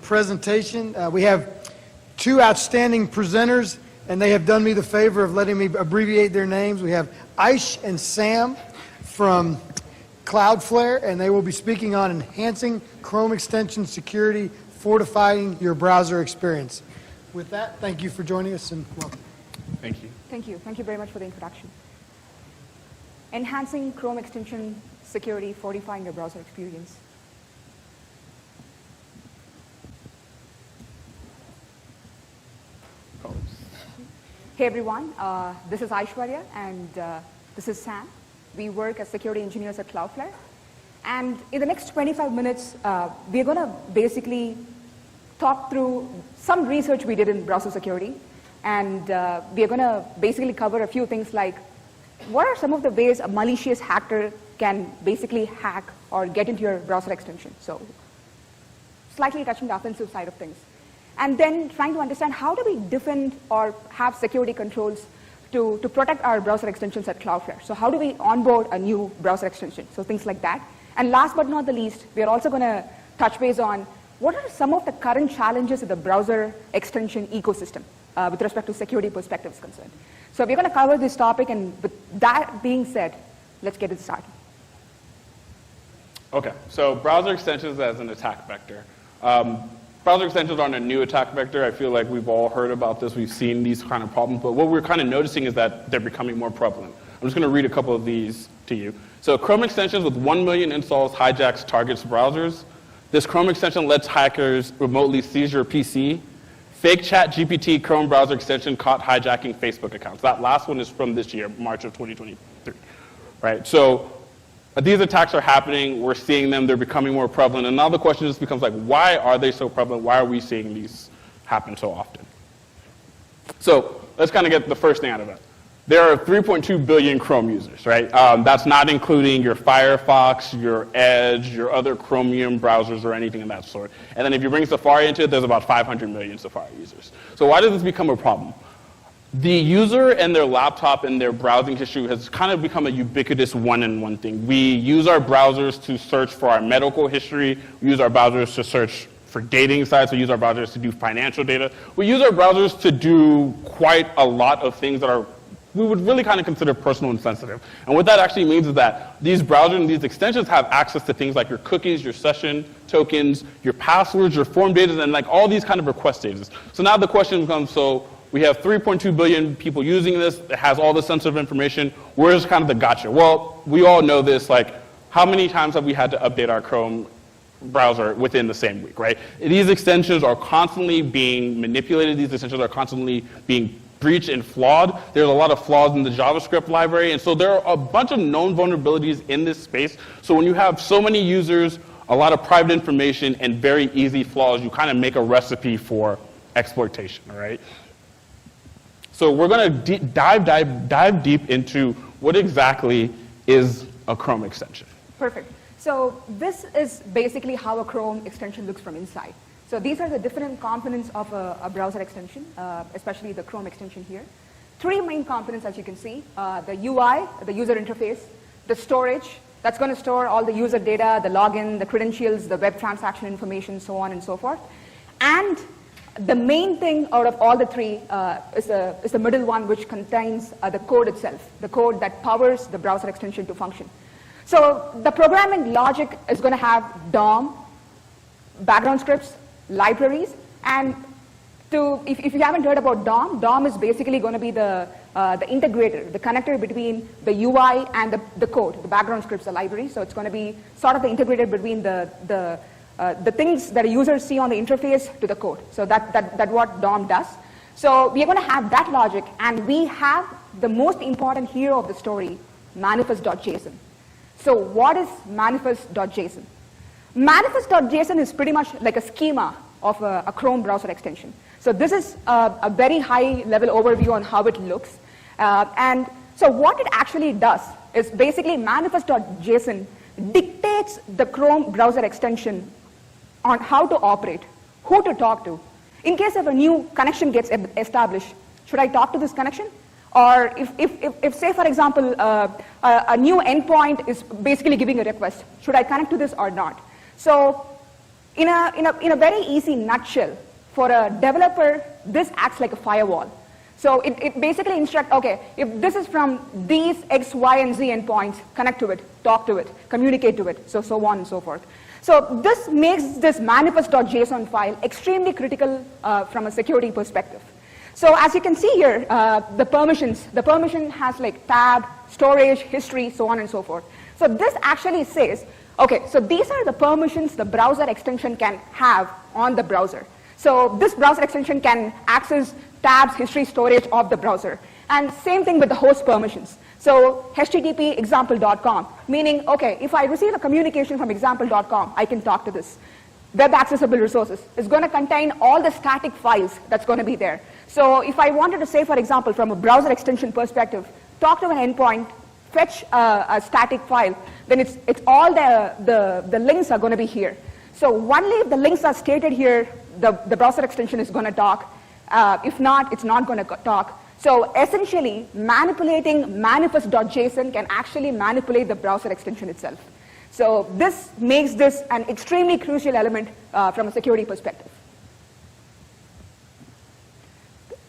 Presentation. We have two outstanding presenters, and they have done me the favor of letting me abbreviate their names. We have Aish and Sam from Cloudflare, and they will be speaking on enhancing Chrome extension security, fortifying your browser experience. With that, thank you for joining us, and welcome. Thank you. Thank you. Thank you very much for the introduction. Enhancing Chrome extension security, fortifying your browser experience. Hey everyone, this is Aishwarya and this is Sam. We work as security engineers at Cloudflare. And in the next 25 minutes, we're going to basically talk through some research we did in browser security. And we're going to basically cover a few things like what are some of the ways a malicious hacker can basically hack or get into your browser extension. So slightly touching the offensive side of things. And then trying to understand how do we defend or have security controls to protect our browser extensions at Cloudflare. So how do we onboard a new browser extension? So things like that. And last but not the least, we're also going to touch base on what are some of the current challenges of the browser extension ecosystem with respect to security perspectives concerned. So we're going to cover this topic, and with that being said, let's get it started. Okay, so browser extensions as an attack vector. Browser extensions aren't a new attack vector. I feel like we've all heard about this. We've seen these kind of problems. But what we're kind of noticing is that they're becoming more prevalent. I'm just going to read a couple of these to you. So Chrome extensions with 1 million installs hijacks targets browsers. This Chrome extension lets hackers remotely seize your PC. Fake chat GPT Chrome browser extension caught hijacking Facebook accounts. That last one is from this year, March of 2023. Right? So these attacks are happening, we're seeing them, they're becoming more prevalent, and now the question just becomes like, why are they so prevalent? Why are we seeing these happen so often? So let's kind of get the first thing out of it. There are 3.2 billion Chrome users, right? That's not including your Firefox, your Edge, your other Chromium browsers or anything of that sort. And then if you bring Safari into it, there's about 500 million Safari users. So why does this become a problem? The user and their laptop and their browsing history has kind of become a ubiquitous one-in-one thing. We use our browsers to search for our medical history. We use our browsers to search for dating sites. We use our browsers to do financial data. We use our browsers to do quite a lot of things that we would really kind of consider personal and sensitive. And what that actually means is that these browsers and these extensions have access to things like your cookies, your session tokens, your passwords, your form data, and like all these kind of request data. So now the question becomes, so we have 3.2 billion people using this. It has all this sensitive information. Where's kind of the gotcha? Well, we all know this. Like, how many times have we had to update our Chrome browser within the same week, right? These extensions are constantly being manipulated. These extensions are constantly being breached and flawed. There's a lot of flaws in the JavaScript library. And so there are a bunch of known vulnerabilities in this space. So when you have so many users, a lot of private information, and very easy flaws, you kind of make a recipe for exploitation, all right? So we're going to dive deep into what exactly is a Chrome extension. Perfect. So this is basically how a Chrome extension looks from inside. So these are the different components of a browser extension, especially the Chrome extension here. Three main components, as you can see. The UI, the user interface, the storage, that's going to store all the user data, the login, the credentials, the web transaction information, so on and so forth. And the main thing out of all the three is the middle one, which contains the code itself, the code that powers the browser extension to function. So the programming logic is going to have DOM, background scripts, libraries, and if you haven't heard about DOM, DOM is basically going to be the integrator, the connector between the UI and the code, the background scripts, the library. So it's going to be sort of the integrator between the things that a user see on the interface to the code. So that's what DOM does. So we are going to have that logic, and we have the most important hero of the story, manifest.json. So what is manifest.json? Manifest.json is pretty much like a schema of a Chrome browser extension. So this is a very high-level overview on how it looks. And so what it actually does is basically manifest.json dictates the Chrome browser extension on how to operate, who to talk to. In case of a new connection gets established, should I talk to this connection? Or if say, for example, a new endpoint is basically giving a request, should I connect to this or not? So In a very easy nutshell, for a developer, this acts like a firewall. So it basically instructs, okay, if this is from these X, Y, and Z endpoints, connect to it, talk to it, communicate to it, so on and so forth. So this makes this manifest.json file extremely critical from a security perspective. So as you can see here, the permission has like tab, storage, history, so on and so forth. So this actually says, okay, so these are the permissions the browser extension can have on the browser. So this browser extension can access tabs, history, storage of the browser. And same thing with the host permissions. So http example.com, meaning, okay, if I receive a communication from example.com, I can talk to this. Web accessible resources is going to contain all the static files that's going to be there. So if I wanted to say, for example, from a browser extension perspective, talk to an endpoint, fetch a static file, then it's all the links are going to be here. So only if the links are stated here, the browser extension is going to talk. If not, it's not going to talk. So essentially, manipulating manifest.json can actually manipulate the browser extension itself. So this makes this an extremely crucial element from a security perspective.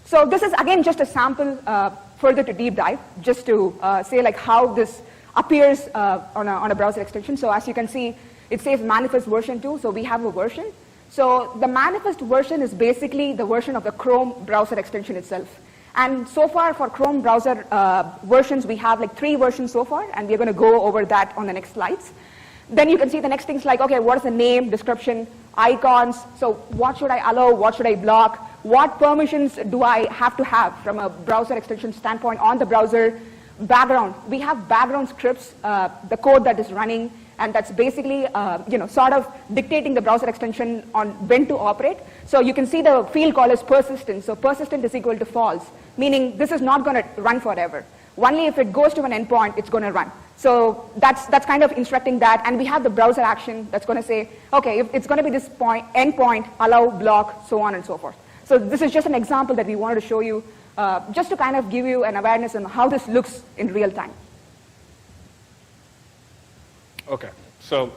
So this is, again, just a sample further to deep dive, just to say like how this appears on a browser extension. So as you can see, it says manifest version 2, so we have a version. So the manifest version is basically the version of the Chrome browser extension itself. And so far for Chrome browser versions, we have like 3 versions so far, and we're going to go over that on the next slides. Then you can see the next things like, okay, what is the name, description, icons, so what should I allow, what should I block, what permissions do I have to have from a browser extension standpoint on the browser, background. We have background scripts, the code that is running, and that's basically sort of dictating the browser extension on when to operate. So you can see the field call is persistent. So persistent is equal to false, meaning this is not going to run forever. Only if it goes to an endpoint, it's going to run. So that's kind of instructing that. And we have the browser action that's going to say, okay, if it's going to be this endpoint, allow, block, so on and so forth. So this is just an example that we wanted to show you, just to kind of give you an awareness on how this looks in real time. Okay, so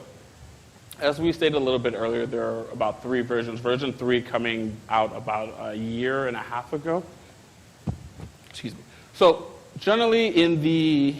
as we stated a little bit earlier, there are about 3 versions. Version 3 coming out about a year and a half ago. Excuse me. So generally in the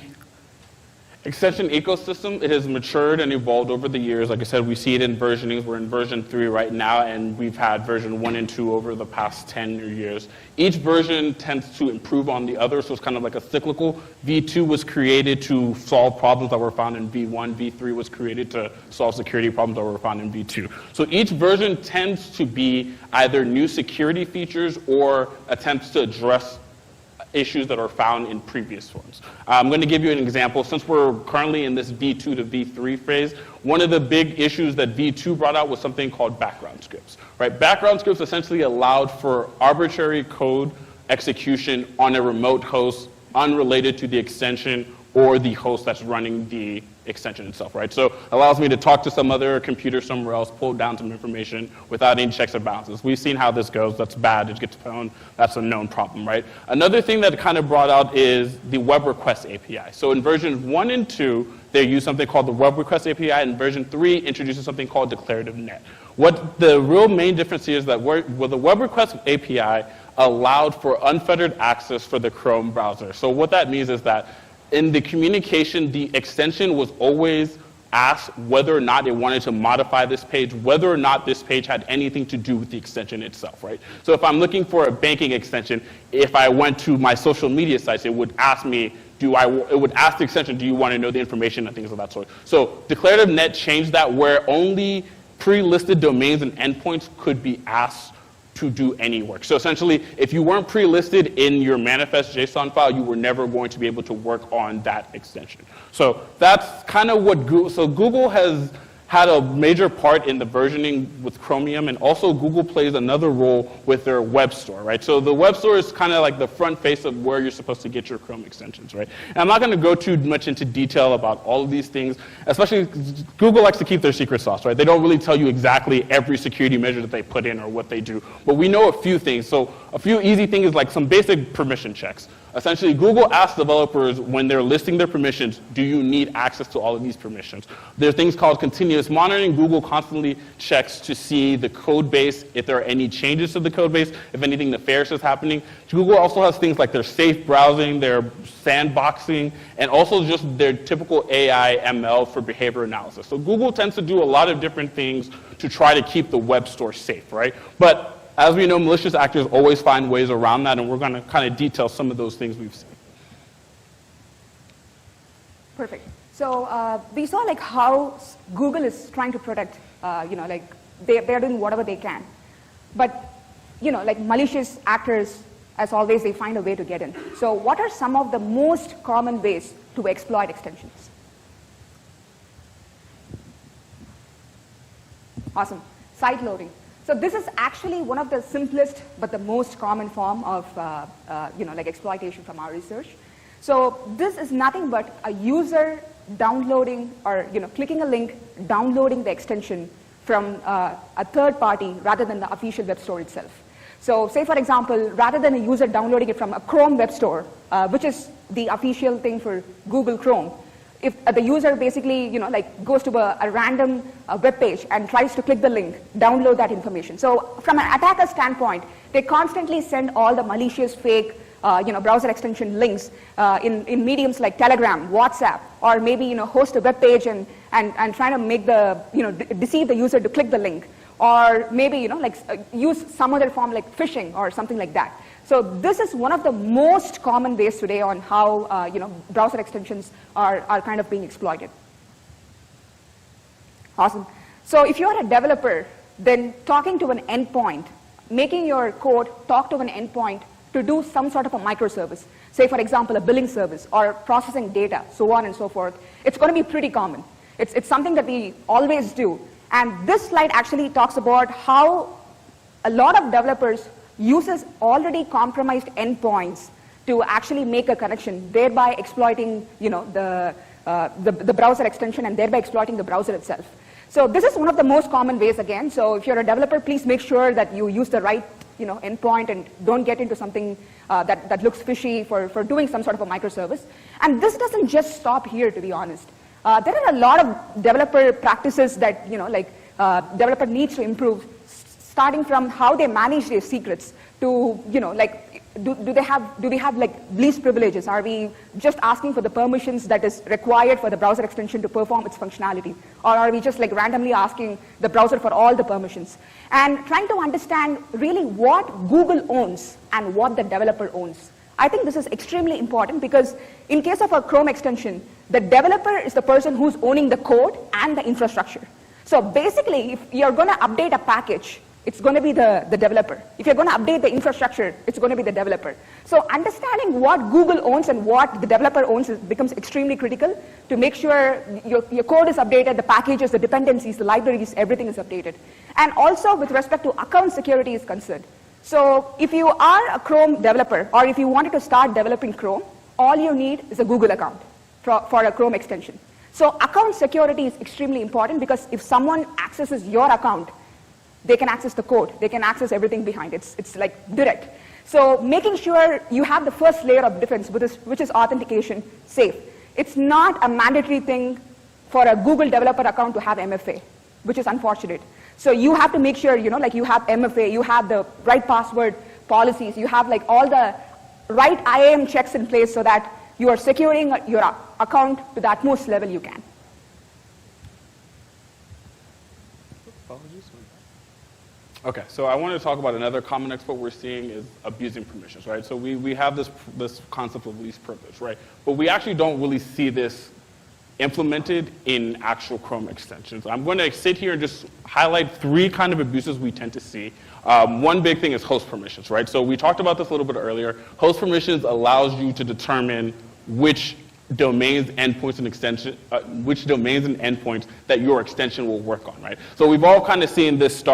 extension ecosystem, it has matured and evolved over the years. Like I said, we see it in versionings. We're in version 3 right now, and we've had version 1 and 2 over the past 10 years. Each version tends to improve on the other, so it's kind of like a cyclical. V2 was created to solve problems that were found in V1. V3 was created to solve security problems that were found in V2. So each version tends to be either new security features or attempts to address issues that are found in previous ones. I'm going to give you an example. Since we're currently in this V2 to V3 phase, one of the big issues that V2 brought out was something called background scripts. Right? Background scripts essentially allowed for arbitrary code execution on a remote host unrelated to the extension or the host that's running the extension itself, right? So it allows me to talk to some other computer somewhere else, pull down some information without any checks or balances. We've seen how this goes. That's bad. It gets pwned. That's a known problem, right? Another thing that kind of brought out is the web request API. So in versions 1 and 2, they use something called the web request API, and version 3 introduces something called declarative net. What the real main difference is that the web request API allowed for unfettered access for the Chrome browser. So what that means is that in the communication, the extension was always asked whether or not it wanted to modify this page, whether or not this page had anything to do with the extension itself, right? So if I'm looking for a banking extension, if I went to my social media sites, it would ask me, it would ask the extension, do you want to know the information and things of that sort. So declarative net changed that where only pre-listed domains and endpoints could be asked to do any work. So essentially, if you weren't pre-listed in your manifest JSON file, you were never going to be able to work on that extension. So that's kind of what Google has had a major part in the versioning with Chromium, and also Google plays another role with their web store, right? So the web store is kind of like the front face of where you're supposed to get your Chrome extensions, right? And I'm not going to go too much into detail about all of these things, especially Google likes to keep their secret sauce, right? They don't really tell you exactly every security measure that they put in or what they do, but we know a few things. So a few easy things like some basic permission checks. Essentially, Google asks developers when they're listing their permissions, do you need access to all of these permissions? There are things called continuous monitoring. Google constantly checks to see the code base, if there are any changes to the code base, if anything nefarious is happening. Google also has things like their safe browsing, their sandboxing, and also just their typical AI ML for behavior analysis. So Google tends to do a lot of different things to try to keep the web store safe, right? But as we know, malicious actors always find ways around that, and we're going to kind of detail some of those things we've seen. Perfect. So we saw like how Google is trying to protect, like they're doing whatever they can. But, like malicious actors, as always, they find a way to get in. So what are some of the most common ways to exploit extensions? Awesome. Site loading. So this is actually one of the simplest but the most common form of like exploitation from our research. So this is nothing but a user downloading or clicking a link, downloading the extension from a third party rather than the official web store itself. So say for example, rather than a user downloading it from a Chrome web store, which is the official thing for Google Chrome, if the user basically, like goes to a random web page and tries to click the link, download that information. So from an attacker standpoint, they constantly send all the malicious, fake, browser extension links in mediums like Telegram, WhatsApp, or maybe, host a web page and trying to make the, deceive the user to click the link, or maybe, use some other form like phishing or something like that. So this is one of the most common ways today on how browser extensions are kind of being exploited. Awesome. So if you're a developer, then talking to an endpoint, making your code talk to an endpoint to do some sort of a microservice, say for example a billing service or processing data, so on and so forth, it's going to be pretty common. It's something that we always do. And this slide actually talks about how a lot of developers uses already compromised endpoints to actually make a connection, thereby exploiting the browser extension and thereby exploiting the browser itself. So this is one of the most common ways again. So if you're a developer, please make sure that you use the right endpoint and don't get into something that looks fishy for doing some sort of a microservice. And this doesn't just stop here, to be honest. There are a lot of developer practices that developer needs to improve, starting from how they manage their secrets to, do we have like least privileges? Are we just asking for the permissions that is required for the browser extension to perform its functionality? Or are we just like randomly asking the browser for all the permissions? And trying to understand really what Google owns and what the developer owns. I think this is extremely important because in case of a Chrome extension, the developer is the person who's owning the code and the infrastructure. So basically, if you're going to update a package, it's going to be the developer. If you're going to update the infrastructure, it's going to be the developer. So understanding what Google owns and what the developer owns becomes extremely critical to make sure your code is updated, the packages, the dependencies, the libraries, everything is updated. And also with respect to account security is concerned. So if you are a Chrome developer or if you wanted to start developing Chrome, all you need is a Google account for a Chrome extension. So account security is extremely important because if someone accesses your account, they can access the code. They can access everything behind it. It's like direct. So making sure you have the first layer of defense, which is authentication, safe. It's not a mandatory thing for a Google developer account to have MFA, which is unfortunate. So you have to make sure, you have MFA, you have the right password policies, you have like all the right IAM checks in place so that you are securing your account to the utmost level you can. Okay, so I wanted to talk about another common exploit we're seeing is abusing permissions, right? So we have this concept of least privilege, right? But we actually don't really see this implemented in actual Chrome extensions. I'm going to sit here and just highlight three kind of abuses we tend to see. One big thing is host permissions, right? So we talked about this a little bit earlier. Host permissions allows you to determine which domains, endpoints, and which domains and endpoints that your extension will work on, right? So we've all kind of seen this */*,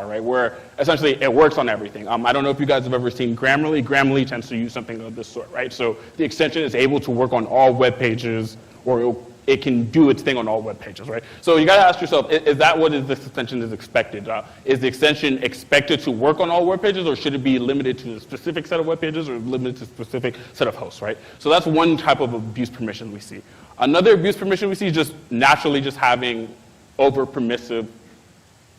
right? Where essentially it works on everything. I don't know if you guys have ever seen Grammarly. Grammarly tends to use something of this sort, right? So the extension is able to work on all web pages, or it'll it can do its thing on all web pages, right? So you got to ask yourself, is that what this extension is expected? Is the extension expected to work on all web pages, or should it be limited to a specific set of web pages or limited to a specific set of hosts, right? So that's one type of abuse permission we see. Another abuse permission we see is just naturally just having over-permissive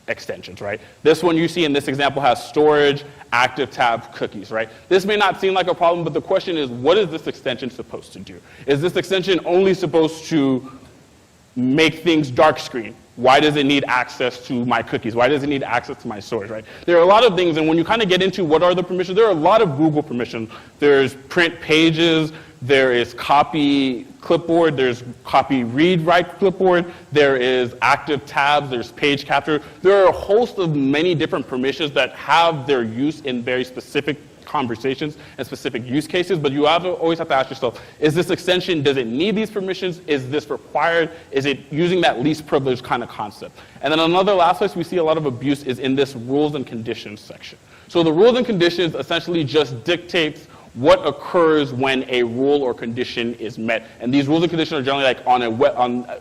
extensions, right? This one you see in this example has storage, active tab, cookies, right? This may not seem like a problem, but the question is, what is this extension supposed to do? Is this extension only supposed to make things dark screen? Why does it need access to my cookies? Why does it need access to my storage, right? There are a lot of things, and when you kind of get into what are the permissions, there are a lot of Google permissions. There's print pages, there is copy clipboard, there's copy read write clipboard, there is active tabs, there's page capture. There are a host of many different permissions that have their use in very specific conversations and specific use cases, but you always have to ask yourself, is this extension, does it need these permissions? Is this required? Is it using that least privilege kind of concept? And then another last place we see a lot of abuse is in this rules and conditions section. So the rules and conditions essentially just dictates what occurs when a rule or condition is met. And these rules and conditions are generally like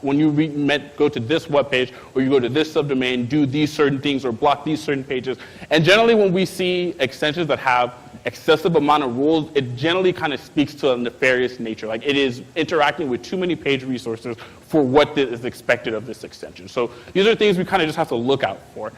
when you go to this web page, or you go to this subdomain, do these certain things, or block these certain pages. And generally when we see extensions that have excessive amount of rules, it generally kind of speaks to a nefarious nature. Like it is interacting with too many page resources for what is expected of this extension. So these are things we kind of just have to look out for.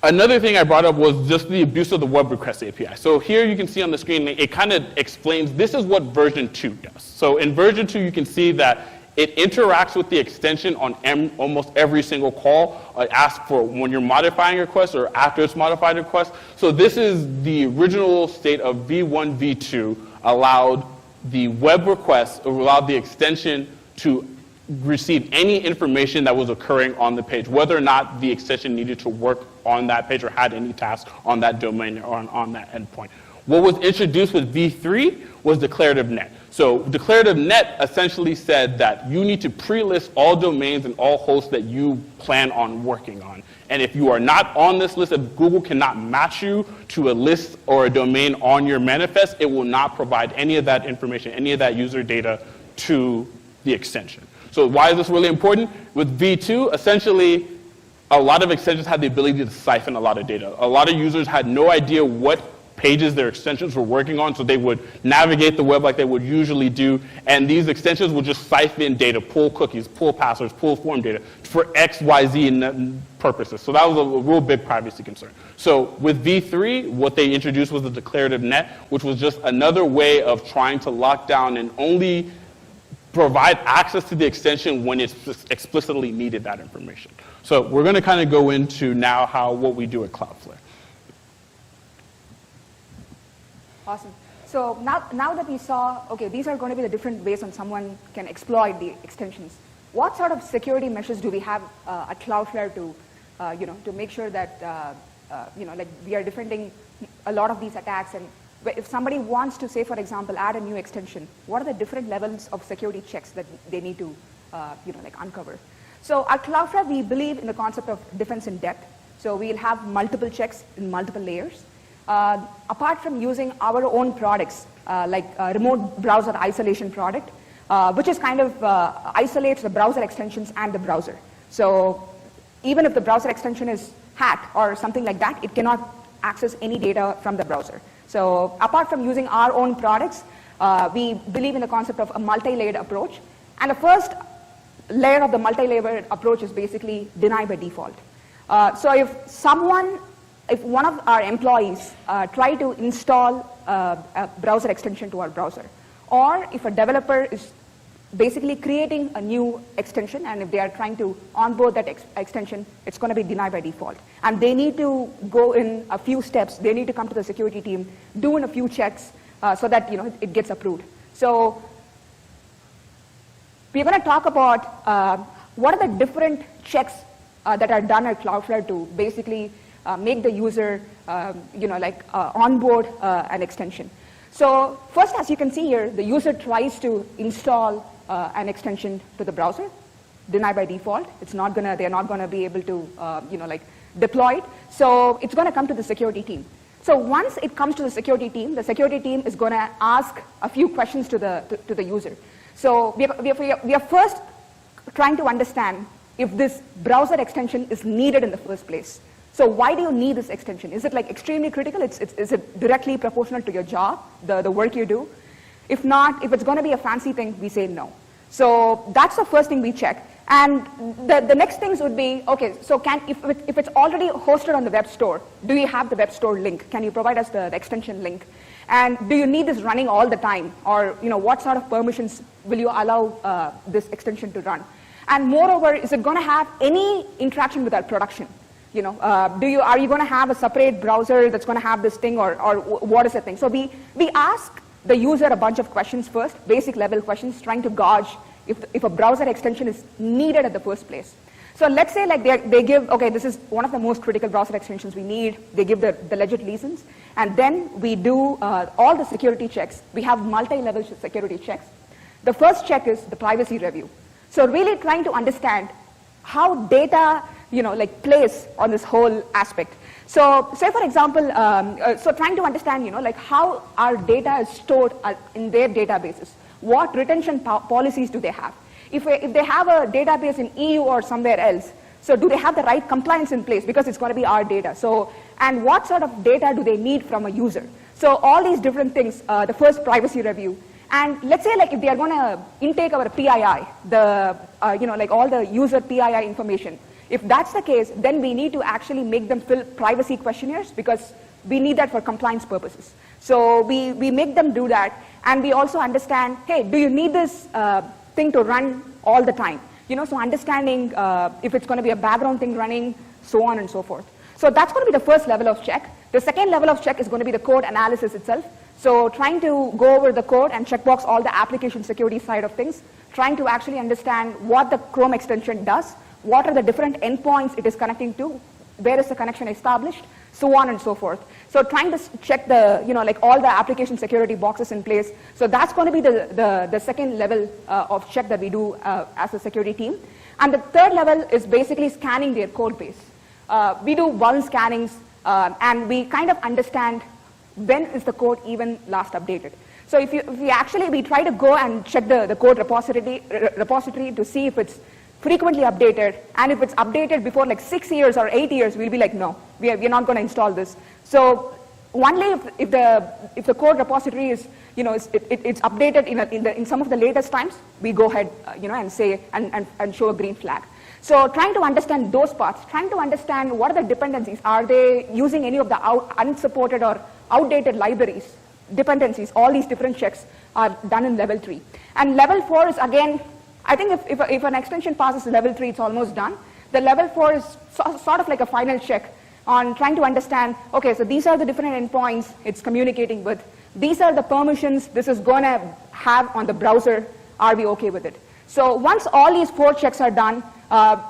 Another thing I brought up was just the abuse of the web request API. So here you can see on the screen, it kind of explains this is what version 2 does. So in version 2, you can see that it interacts with the extension on almost every single call. It asks for when you're modifying a request or after it's modified a request. So this is the original state of v1, v2 allowed the web request, or allowed the extension to receive any information that was occurring on the page, whether or not the extension needed to work on that page or had any tasks on that domain or on that endpoint. What was introduced with v3 was declarative net. So declarative net essentially said that you need to pre-list all domains and all hosts that you plan on working on. And if you are not on this list, if Google cannot match you to a list or a domain on your manifest, it will not provide any of that information, any of that user data to the extension. So why is this really important? With v2, essentially, a lot of extensions had the ability to siphon a lot of data. A lot of users had no idea what pages their extensions were working on, so they would navigate the web like they would usually do, and these extensions would just siphon data, pull cookies, pull passwords, pull form data for X, Y, Z purposes. So that was a real big privacy concern. So with v3, what they introduced was the declarative net, which was just another way of trying to lock down and only provide access to the extension when it's explicitly needed that information. So we're going to kind of go into now what we do at Cloudflare. Awesome. So now that we saw, okay, these are going to be the different ways on someone can exploit the extensions. What sort of security measures do we have at Cloudflare to, to make sure that, like we are defending a lot of these attacks? And if somebody wants to, say, for example, add a new extension, what are the different levels of security checks that they need to, uncover? So at Cloudflare, we believe in the concept of defense in depth. So we'll have multiple checks in multiple layers. Apart from using our own products, like remote browser isolation product, which is kind of isolates the browser extensions and the browser. So even if the browser extension is hacked or something like that, it cannot access any data from the browser. So apart from using our own products, we believe in the concept of a multi-layered approach. And the first layer of the multi-layered approach is basically deny by default. So if one of our employees try to install a browser extension to our browser, or if a developer is basically creating a new extension, and if they are trying to onboard that extension, it's going to be denied by default. And they need to go in a few steps. They need to come to the security team, do in a few checks so that it gets approved. So we're going to talk about what are the different checks that are done at Cloudflare to basically make the user, onboard an extension. So first, as you can see here, the user tries to install an extension to the browser, deny by default. They're not gonna be able to, deploy it. So it's gonna come to the security team. So once it comes to the security team is gonna ask a few questions to the user. So we are first trying to understand if this browser extension is needed in the first place. So why do you need this extension? Is it like extremely critical? Is it directly proportional to your job, the work you do? If not, if it's going to be a fancy thing, we say no. So that's the first thing we check. And the next things would be, okay, so if it's already hosted on the web store, do you have the web store link? Can you provide us the extension link? And do you need this running all the time? Or what sort of permissions will you allow this extension to run? And moreover, is it going to have any interaction with our production? Are you going to have a separate browser that's going to have this thing, or what is the thing? So we ask the user a bunch of questions first, basic level questions, trying to gauge if a browser extension is needed at the first place. So let's say like they give, okay, this is one of the most critical browser extensions we need. They give the legit reasons. And then we do all the security checks. We have multi-level security checks. The first check is the privacy review. So really trying to understand how data plays on this whole aspect. So say for example, so trying to understand how our data is stored in their databases. What retention policies do they have? If they have a database in EU or somewhere else, so do they have the right compliance in place, because it's going to be our data? So, and what sort of data do they need from a user? So all these different things, the first privacy review. And let's say like if they are going to intake our PII, all the user PII information, if that's the case, then we need to actually make them fill privacy questionnaires, because we need that for compliance purposes. So we make them do that, and we also understand, hey, do you need this thing to run all the time? So understanding if it's going to be a background thing running, so on and so forth. So that's going to be the first level of check. The second level of check is going to be the code analysis itself. So trying to go over the code and checkbox all the application security side of things, trying to actually understand what the Chrome extension does, what are the different endpoints it is connecting to, where is the connection established, so on and so forth. So trying to check the, all the application security boxes in place. So that's going to be the second level of check that we do as a security team. And the third level is basically scanning their code base. We do vuln scannings, and we kind of understand when is the code even last updated. So if we try to go and check the code repository to see if it's frequently updated, and if it's updated before like 6 years or 8 years, we'll be like, no, we're not going to install this. So only if the code repository is, it's updated in some of the latest times, we go ahead, and say and show a green flag. So trying to understand those parts, trying to understand what are the dependencies. Are they using any of the unsupported or outdated libraries, dependencies? All these different checks are done in level 3. And level 4 is again, I think if an extension passes level 3, it's almost done. The level 4 is sort of like a final check on trying to understand, okay, so these are the different endpoints it's communicating with. These are the permissions this is going to have on the browser. Are we okay with it? So once all these 4 checks are done,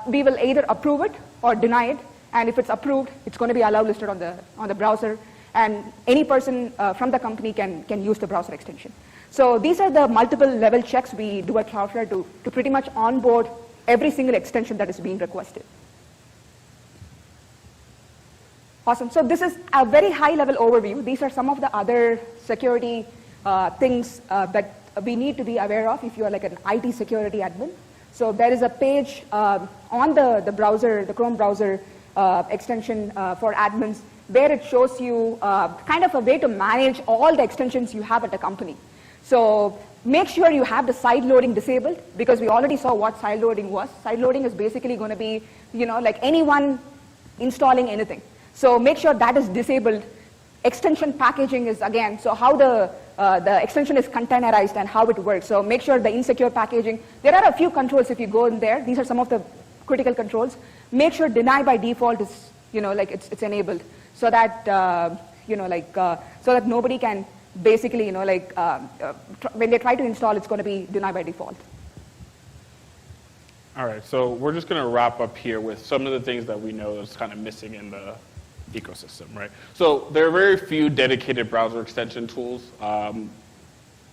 we will either approve it or deny it. And if it's approved, it's going to be allowed listed on the browser. And any person from the company can use the browser extension. So these are the multiple level checks we do at Cloudflare to pretty much onboard every single extension that is being requested. Awesome. So this is a very high level overview. These are some of the other security things that we need to be aware of if you are like an IT security admin. So there is a page on the browser, the Chrome browser extension for admins, where it shows you kind of a way to manage all the extensions you have at a company. So make sure you have the side loading disabled, because we already saw what side loading was. Side loading is basically going to be, like anyone installing anything. So make sure that is disabled. Extension packaging is again, so how the extension is containerized and how it works. So make sure the insecure packaging. There are a few controls if you go in there. These are some of the critical controls. Make sure deny by default is, it's enabled, so that so that nobody can basically, when they try to install, it's going to be deny by default. All right, so we're just going to wrap up here with some of the things that we know that's kind of missing in the ecosystem, right? So there are very few dedicated browser extension tools.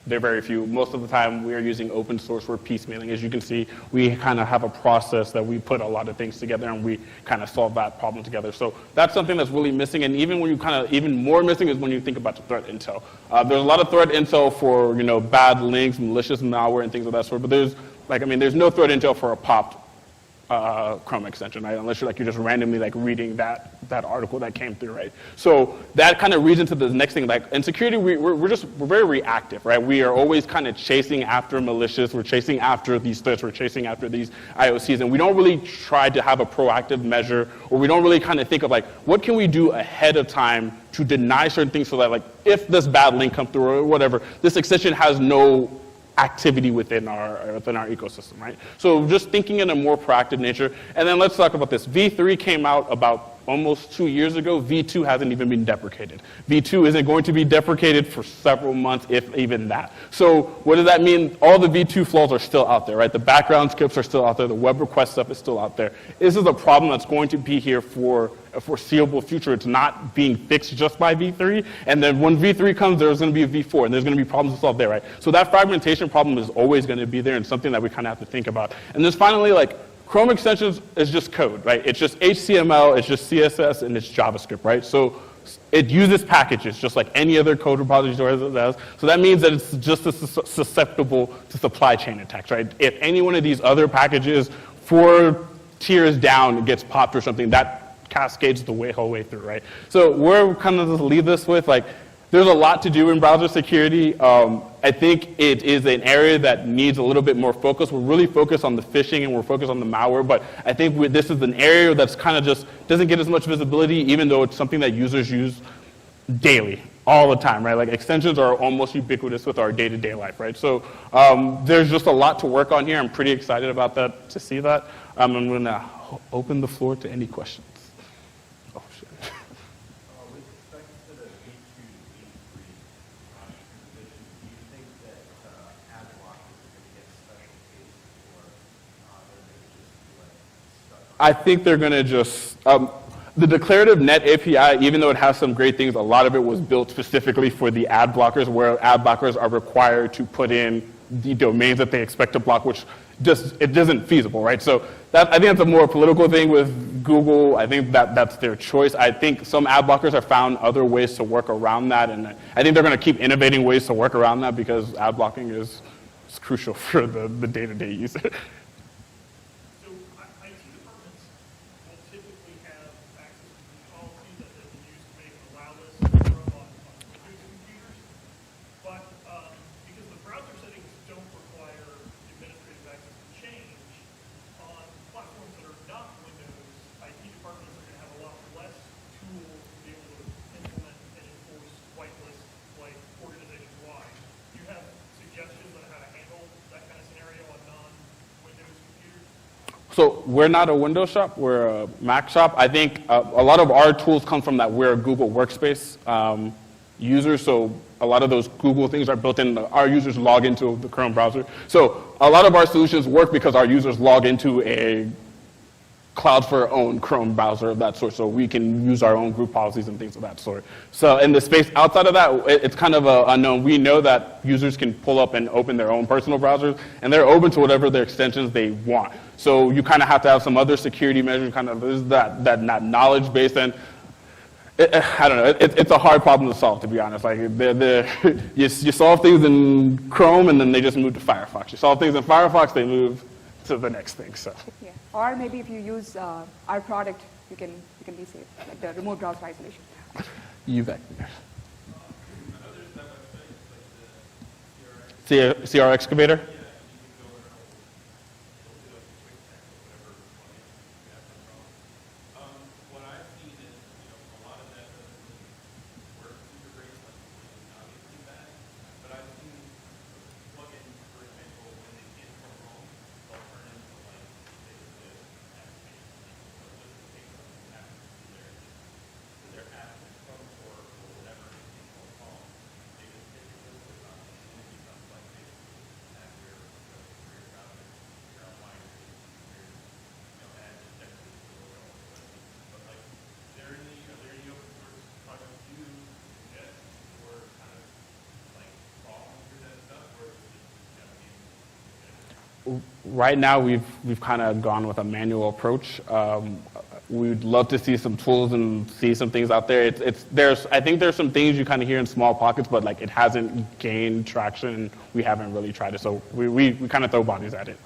they're very few. Most of the time, we are using open source for piecemealing. As you can see, we kind of have a process that we put a lot of things together, and we kind of solve that problem together. So that's something that's really missing. And even when you even more missing is when you think about the threat intel. There's a lot of threat intel for bad links, malicious malware, and things of that sort. But there's there's no threat intel for a popped Chrome extension, right? Unless you're just randomly reading that article that came through, right? So that kind of reads into the next thing. In security, we're very reactive, right? We are always kind of chasing after malicious. We're chasing after these threats. We're chasing after these IOCs, and we don't really try to have a proactive measure, or we don't really kind of think of what can we do ahead of time to deny certain things so that if this bad link comes through or whatever, this extension has no activity within our ecosystem, right? So just thinking in a more proactive nature. And then let's talk about this. V3 came out about almost 2 years ago. V2 hasn't even been deprecated. V2 isn't going to be deprecated for several months, if even that. So what does that mean? All the V2 flaws are still out there, right? The background scripts are still out there. The web request stuff is still out there. This is a problem that's going to be here for a foreseeable future. It's not being fixed just by V3. And then when V3 comes, there's going to be a V4, and there's going to be problems to solve there, right? So that fragmentation problem is always going to be there, and something that we kind of have to think about. And then finally, Chrome extensions is just code, right? It's just HTML, it's just CSS, and it's JavaScript, right? So it uses packages just like any other code repository does. So that means that it's just as susceptible to supply chain attacks, right? If any one of these other packages 4 tiers down gets popped or something, that cascades the whole way through, right? So we're kind of just leave this with there's a lot to do in browser security. I think it is an area that needs a little bit more focus. We're really focused on the phishing and we're focused on the malware, but I think this is an area that's kind of just doesn't get as much visibility, even though it's something that users use daily, all the time, right? Extensions are almost ubiquitous with our day-to-day life, right? So there's just a lot to work on here. I'm pretty excited about that, to see that. I'm going to open the floor to any questions. Oh, shit. With respect to the V2 to V3 transition, do you think that ad blockers are going to get special case, or they're going to just be stuck on? I think they're going to just the declarative net API, even though it has some great things, a lot of it was built specifically for the ad blockers, where ad blockers are required to put in the domains that they expect to block, which it isn't feasible, right? So I think that's a more political thing with Google. I think that's their choice. I think some ad blockers have found other ways to work around that, and I think they're going to keep innovating ways to work around that because ad blocking is crucial for the day-to-day user. So IT departments will typically have access to policies that they will use to make an allow list from on Windows computers, but because the browser settings don't require administrative access to change, on platforms that are not Windows, IT departments are going to have a lot less tools to be able to implement and enforce whitelists organization-wide. Do you have suggestions on how to handle that kind of scenario on non-Windows computers? So we're not a Windows shop, we're a Mac shop. I think a lot of our tools come from that we're a Google Workspace user, so a lot of those Google things are built in. Our users log into the Chrome browser. So a lot of our solutions work because our users log into a Cloudflare-owned Chrome browser of that sort, so we can use our own group policies and things of that sort. So in the space outside of that, it's kind of unknown. We know that users can pull up and open their own personal browsers, and they're open to whatever their extensions they want. So you kind of have to have some other security measures, kind of there's that knowledge base, and I don't know. It's a hard problem to solve, to be honest. You solve things in Chrome, and then they just move to Firefox. You solve things in Firefox, they move to the next thing. So. Yeah. Or maybe if you use our product, you can be safe, like the remote browser isolation. You bet. CR Excavator? right now we've kind of gone with a manual approach. We'd love to see some tools and see some things out there. I think there's some things you kind of hear in small pockets, but like it hasn't gained traction. We haven't really tried it, so we kind of throw bodies at it.